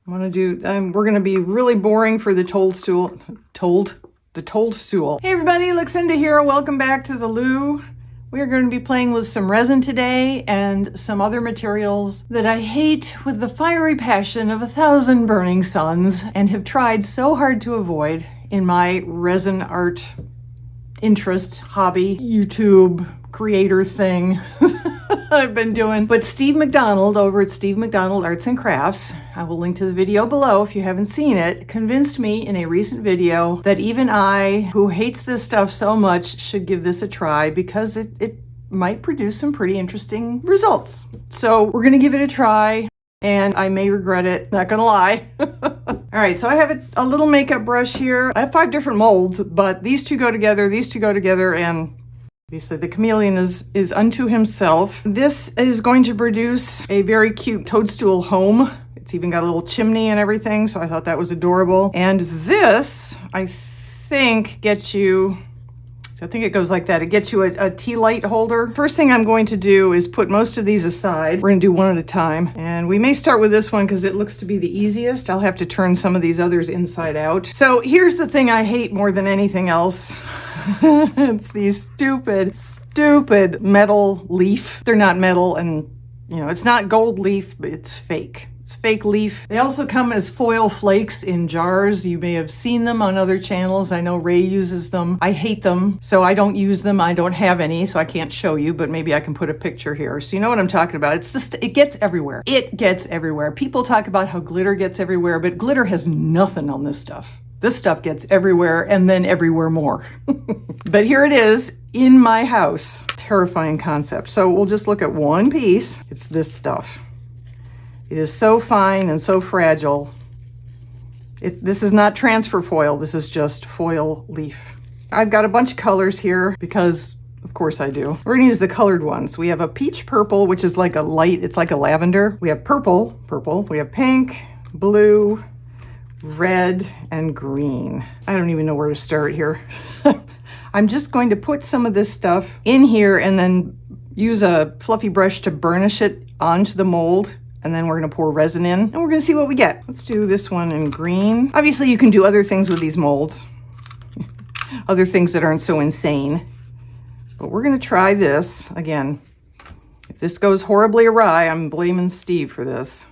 we're gonna be really boring for the toadstool. Hey everybody, Luxinda here. Welcome back to the Lou. We are going to be playing with some resin today and some other materials that I hate with the fiery passion of 1,000 burning suns and have tried so hard to avoid in my resin art interest, hobby, YouTube creator thing I've been doing. But Steve McDonald over at Steve McDonald Arts and Crafts, I will link to the video below if you haven't seen it, convinced me in a recent video that even I, who hates this stuff so much, should give this a try because it might produce some pretty interesting results. So we're gonna give it a try and I may regret it, not gonna lie. All right, so I have a little makeup brush here. I have 5 different molds, but these two go together, and obviously the chameleon is unto himself. This is going to produce a very cute toadstool home. It's even got a little chimney and everything, so I thought that was adorable. And this, I think, gets you, I think it goes like that. It gets you a tea light holder. First thing I'm going to do is put most of these aside. We're gonna do one at a time. And we may start with this one because it looks to be the easiest. I'll have to turn some of these others inside out. So here's the thing I hate more than anything else. It's these stupid metal leaf. They're not metal and, you know, it's not gold leaf, but it's fake. It's fake leaf. They also come as foil flakes in jars. You may have seen them on other channels. I know Ray uses them. I hate them, so I don't use them. I don't have any, so I can't show you, but maybe I can put a picture here. So you know what I'm talking about. It's just, it gets everywhere. It gets everywhere. People talk about how glitter gets everywhere, but glitter has nothing on this stuff. This stuff gets everywhere and then everywhere more. But here it is in my house. Terrifying concept. So we'll just look at one piece. It's this stuff. It is so fine and so fragile. This is not transfer foil. This is just foil leaf. I've got a bunch of colors here because of course I do. We're gonna use the colored ones. We have a peach purple, which is like a light, it's like a lavender. We have purple. We have pink, blue, red, and green. I don't even know where to start here. I'm just going to put some of this stuff in here and then use a fluffy brush to burnish it onto the mold. And then we're gonna pour resin in and we're gonna see what we get. Let's do this one in green. Obviously you can do other things with these molds. Other things that aren't so insane. But we're gonna try this. Again, if this goes horribly awry, I'm blaming Steve for this.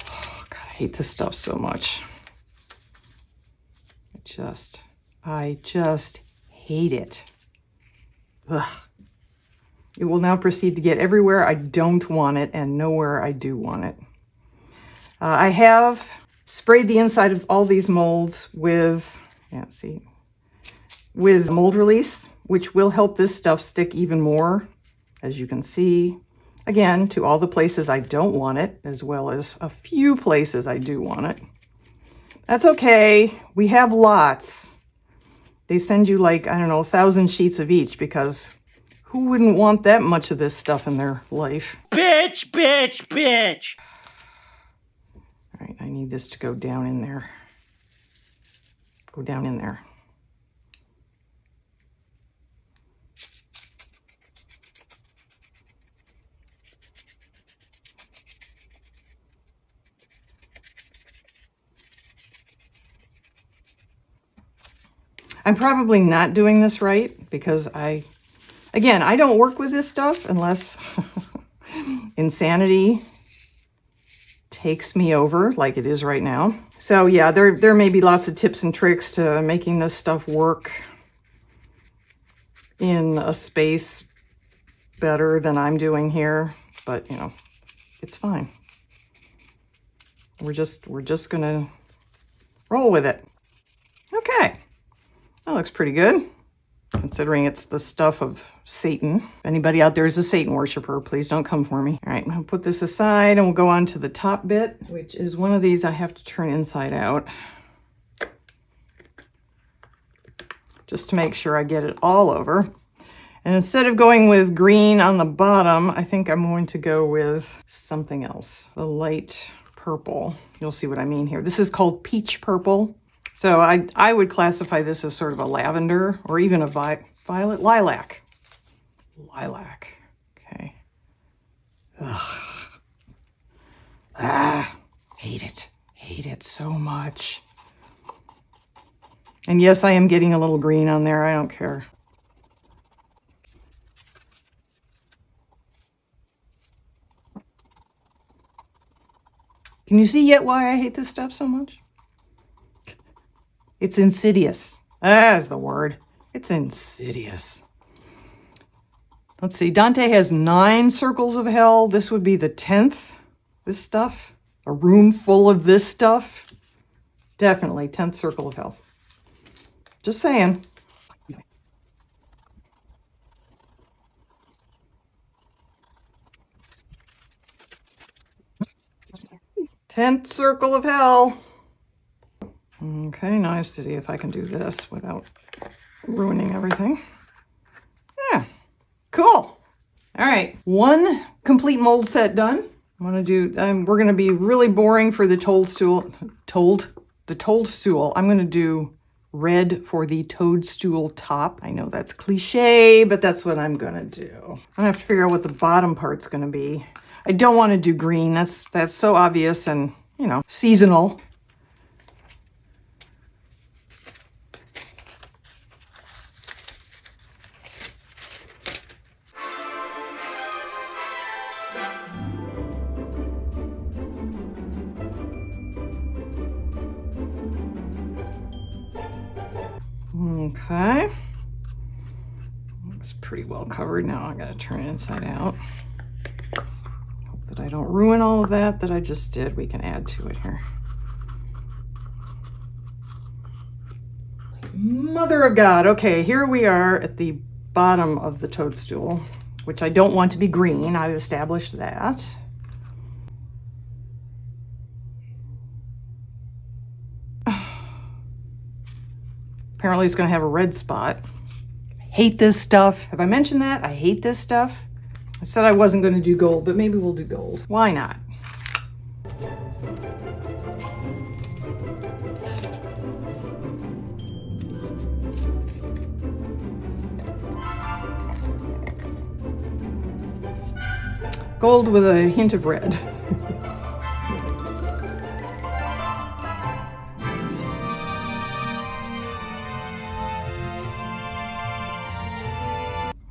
I hate this stuff so much. I just hate it. Ugh. It will now proceed to get everywhere I don't want it and nowhere I do want it. I have sprayed the inside of all these molds with, with mold release, which will help this stuff stick even more, as you can see. Again, to all the places I don't want it, as well as a few places I do want it. That's okay. We have lots. They send you like, I don't know, 1,000 sheets of each because who wouldn't want that much of this stuff in their life? Bitch, bitch, bitch. All right, I need this to go down in there. Go down in there. I'm probably not doing this right because again, I don't work with this stuff unless insanity takes me over like it is right now. So yeah, there may be lots of tips and tricks to making this stuff work in a space better than I'm doing here, but you know, it's fine. We're just gonna roll with it. Okay. That looks pretty good, considering it's the stuff of Satan. If anybody out there is a Satan worshiper, please don't come for me. All right, I'll put this aside and we'll go on to the top bit, which is one of these I have to turn inside out. Just to make sure I get it all over. And instead of going with green on the bottom, I think I'm going to go with something else. The light purple. You'll see what I mean here. This is called peach purple. So I would classify this as sort of a lavender or even a violet lilac. Lilac. Okay. Ugh. Hate it. Hate it so much. And yes, I am getting a little green on there. I don't care. Can you see yet why I hate this stuff so much? It's insidious. That's the word. It's insidious. Let's see. Dante has 9 circles of hell. This would be the 10th. This stuff. A room full of this stuff. Definitely 10th circle of hell. Just saying. 10th circle of hell. Okay, now I see if I can do this without ruining everything. Yeah, cool. All right, 1 complete mold set done. I'm gonna do. We're gonna be really boring for the toadstool. I'm gonna do red for the toadstool top. I know that's cliche, but that's what I'm gonna do. I'm gonna have to figure out what the bottom part's gonna be. I don't want to do green. That's so obvious and, you know, seasonal. Okay. It's pretty well covered now. I gotta turn it inside out. Hope that I don't ruin all of that I just did. We can add to it here. Mother of God. Okay, here we are at the bottom of the toadstool, which I don't want to be green. I've established that. Apparently it's going to have a red spot. I hate this stuff. Have I mentioned that? I hate this stuff. I said I wasn't going to do gold, but maybe we'll do gold. Why not? Gold with a hint of red.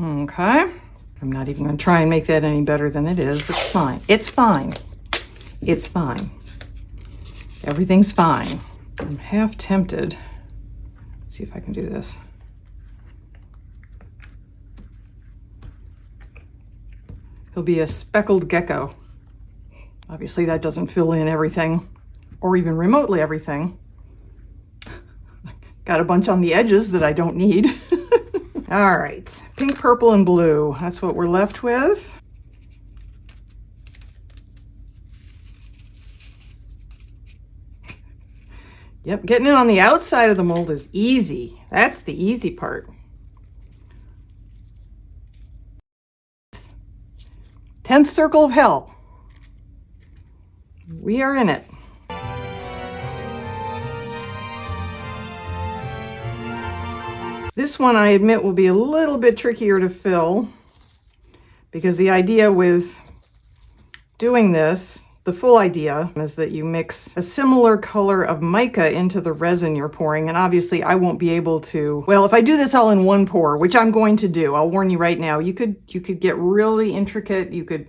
Okay. I'm not even going to try and make that any better than it is. It's fine. It's fine. It's fine. Everything's fine. I'm half tempted. Let's see if I can do this. He'll be a speckled gecko. Obviously that doesn't fill in everything, or even remotely everything. Got a bunch on the edges that I don't need. All right, pink, purple, and blue. That's what we're left with. Yep, getting it on the outside of the mold is easy. That's the easy part. 10th circle of hell. We are in it. This one, I admit, will be a little bit trickier to fill because the idea with doing this, the full idea, is that you mix a similar color of mica into the resin you're pouring. And obviously I won't be able to, well, if I do this all in one pour, which I'm going to do, I'll warn you right now, you could get really intricate. You could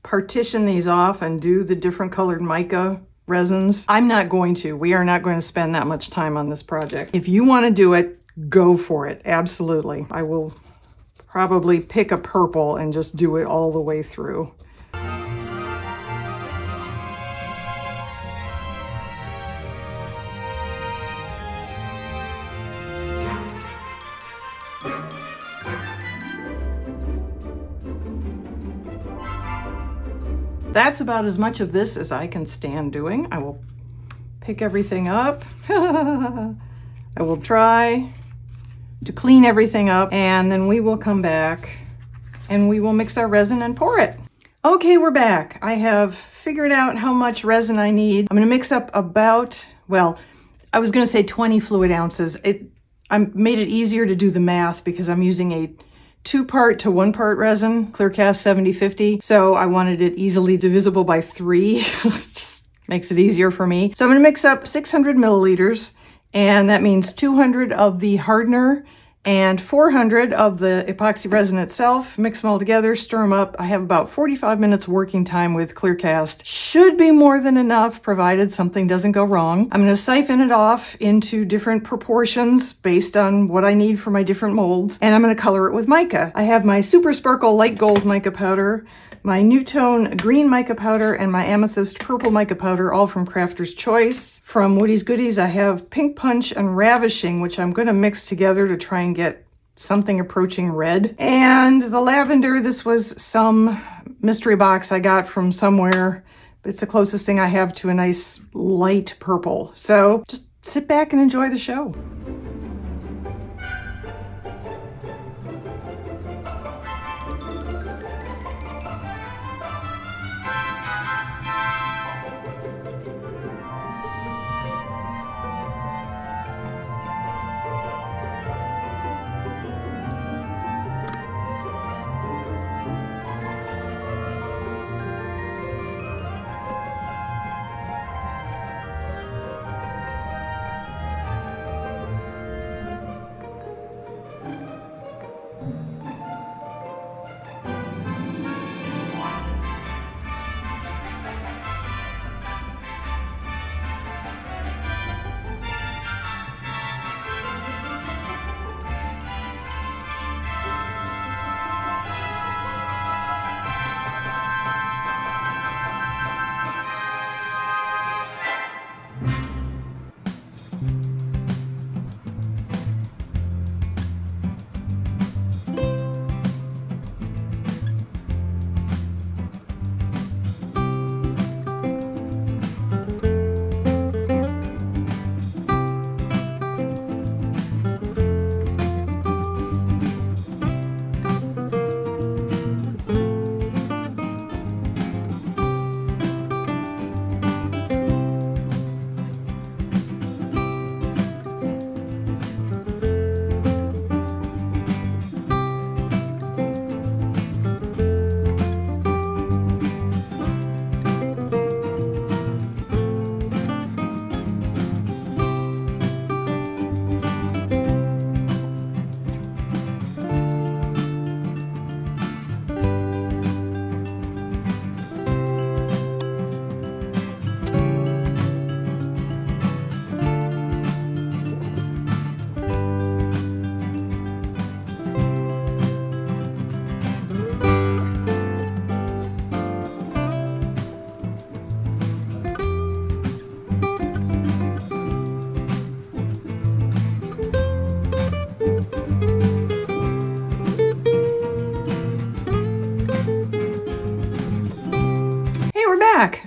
partition these off and do the different colored mica resins. I'm not going to. We are not going to spend that much time on this project. If you want to do it, go for it. Absolutely. I will probably pick a purple and just do it all the way through. That's about as much of this as I can stand doing. I will pick everything up. I will try to clean everything up, and then we will come back and we will mix our resin and pour it. Okay, we're back. I have figured out how much resin I need. I'm gonna mix up about, well, I was gonna say 20 fluid ounces. I made it easier to do the math because I'm using a 2-part to 1-part resin, Clear Cast 7050. So I wanted it easily divisible by 3, just Makes it easier for me. So I'm gonna mix up 600 milliliters, and that means 200 of the hardener and 400 of the epoxy resin itself. Mix them all together, stir them up. I have about 45 minutes working time with ClearCast. Should be more than enough, provided something doesn't go wrong. I'm gonna siphon it off into different proportions based on what I need for my different molds, and I'm gonna color it with mica. I have my Super Sparkle Light Gold mica powder, my Newtone green mica powder, and my amethyst purple mica powder, all from Crafter's Choice. From Woody's Goodies, I have Pink Punch and Ravishing, which I'm going to mix together to try and get something approaching red. And the lavender, this was some mystery box I got from somewhere, but it's the closest thing I have to a nice light purple. So just sit back and enjoy the show.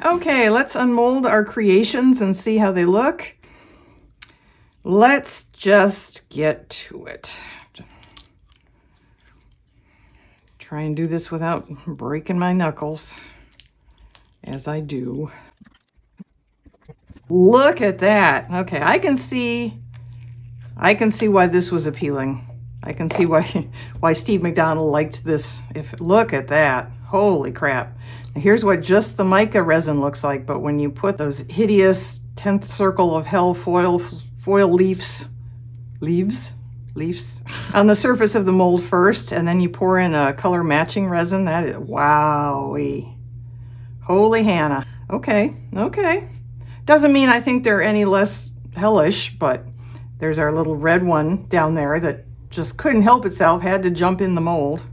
Okay, let's unmold our creations and see how they look. Let's just get to it. Try and do this without breaking my knuckles, as I do. Look at that. Okay, I can see why this was appealing. I can see why Steve McDonald liked this. Look at that. Holy crap. Now here's what just the mica resin looks like, but when you put those hideous 10th circle of hell foil leaves on the surface of the mold first, and then you pour in a color matching resin, that is, wowee. Holy Hannah. Okay. Doesn't mean I think they're any less hellish, but there's our little red one down there that just couldn't help itself, had to jump in the mold.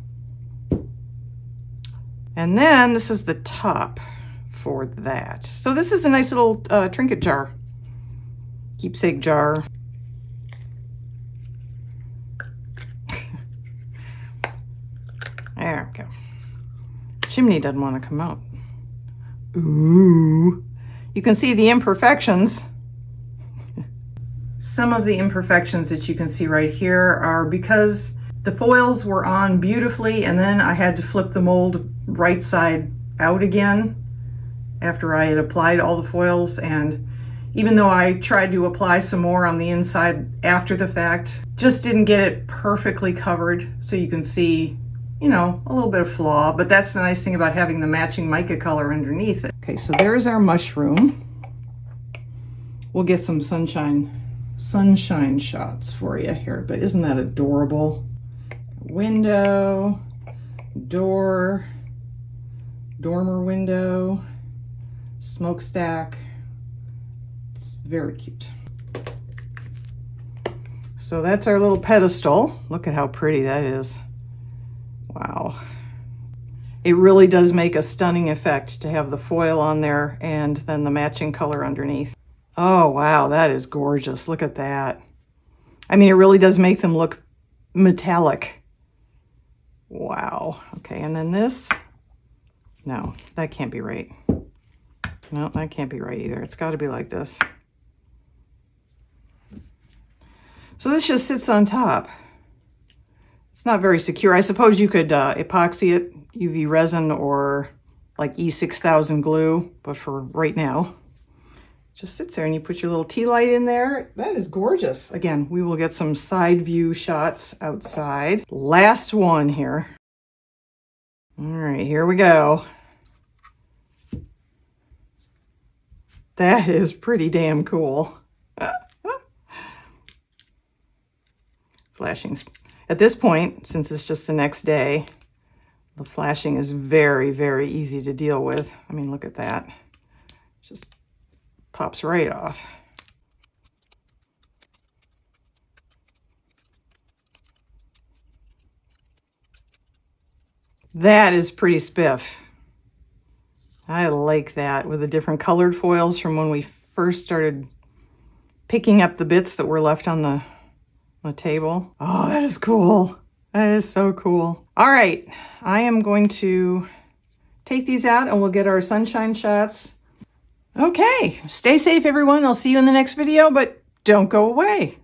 And then this is the top for that. So this is a nice little trinket jar, keepsake jar. There we go. Chimney doesn't want to come out. Ooh. You can see the imperfections. Some of the imperfections that you can see right here are because the foils were on beautifully, and then I had to flip the mold right side out again after I had applied all the foils. And even though I tried to apply some more on the inside after the fact, just didn't get it perfectly covered. So you can see, you know, a little bit of flaw, but that's the nice thing about having the matching mica color underneath it. Okay, so there's our mushroom. We'll get some sunshine shots for you here, but isn't that adorable? Window, door, dormer window, smokestack. It's very cute. So that's our little pedestal. Look at how pretty that is. Wow. It really does make a stunning effect to have the foil on there and then the matching color underneath. Oh, wow, that is gorgeous. Look at that. I mean, it really does make them look metallic. Wow. Okay, and then this. No, that can't be right. No, that can't be right either. It's got to be like this. So this just sits on top. It's not very secure. I suppose you could epoxy it, UV resin or like E6000 glue, but for right now, just sits there and you put your little tea light in there. That is gorgeous. Again, we will get some side view shots outside. Last one here. All right, here we go. That is pretty damn cool. Flashing. At this point, since it's just the next day, the flashing is very, very easy to deal with. I mean, look at that. Just pops right off. That is pretty spiff. I like that with the different colored foils from when we first started picking up the bits that were left on the table. Oh, that is cool. That is so cool. All right, I am going to take these out and we'll get our sunshine shots. Okay, stay safe everyone. I'll see you in the next video, but don't go away.